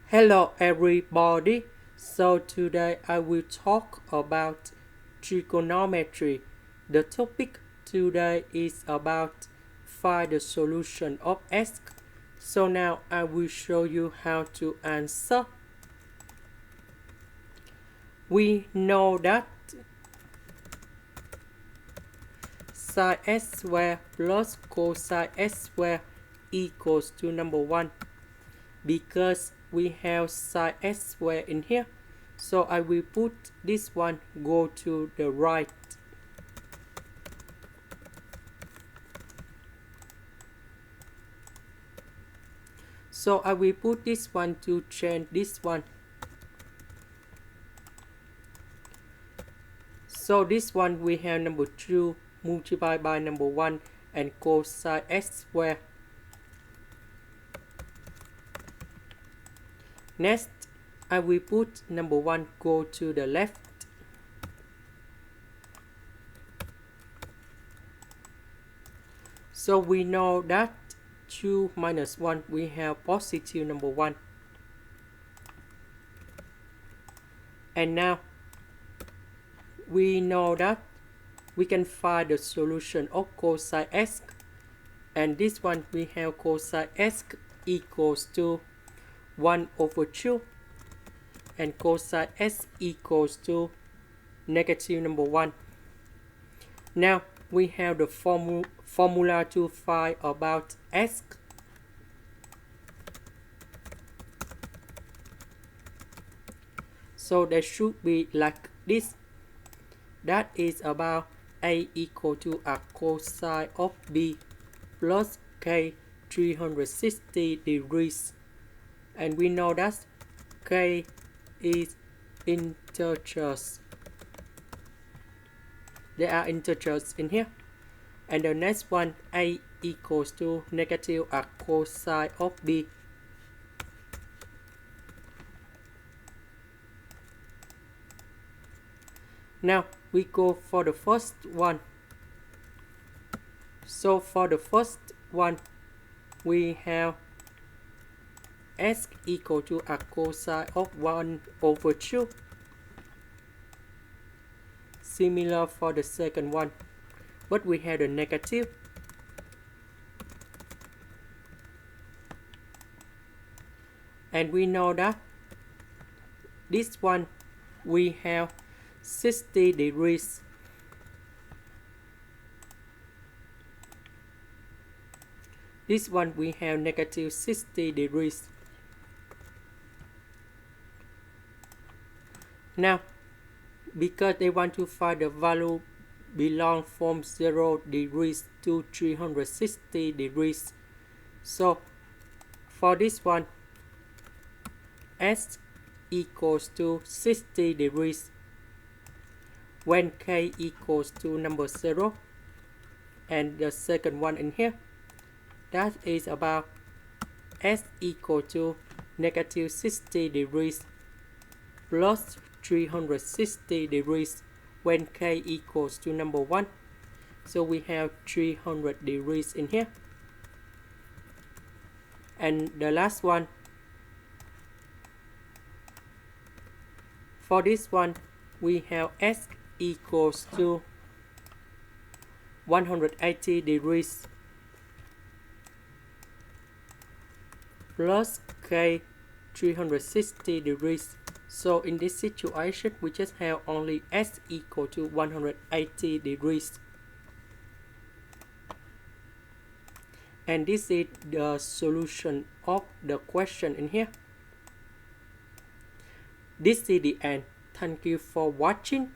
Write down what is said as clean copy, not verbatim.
Hello everybody. So today I will talk about trigonometry. The topic today is about find the solution of x. So now I will show you how to answer. We know that sin x squared plus cosine x squared equals to number 1 because we have sin x squared in here. So I will put this one go to the right. So I will put this one to change this one. So this one we have number 2 multiplied by number 1 and cosine x squared. Next, I will put number 1 go to the left. So we know that 2 minus 1 we have positive number 1. And now we know that we can find the solution of cosine x. And this one we have cosine x equals to 1 over 2 and cosine x equals to negative number 1. Now we have the formula to find about x. So that should be like this. That is about a equal to a cosine of b plus k 360 degrees. And we know that k is integers. There are integers in here. And the next one, a equals to negative a cosine of b. Now we go for the first one. So for the first one, we have x equal to a cosine of 1 over 2. Similar for the second one, but we have a negative. And we know that this one we have 60 degrees. This one we have negative 60 degrees. Now, because they want to find the value belong from 0 degrees to 360 degrees. So, for this one, s equals to 60 degrees when k equals to number 0. And the second one in here, that is about s equal to negative 60 degrees plus 360 degrees when k equals to number 1. So we have 300 degrees in here. And the last one, for this one, we have s equals to 180 degrees plus k 360 degrees. So in this situation, we just have only s equal to 180 degrees. And this is the solution of the question in here. This is the end. Thank you for watching.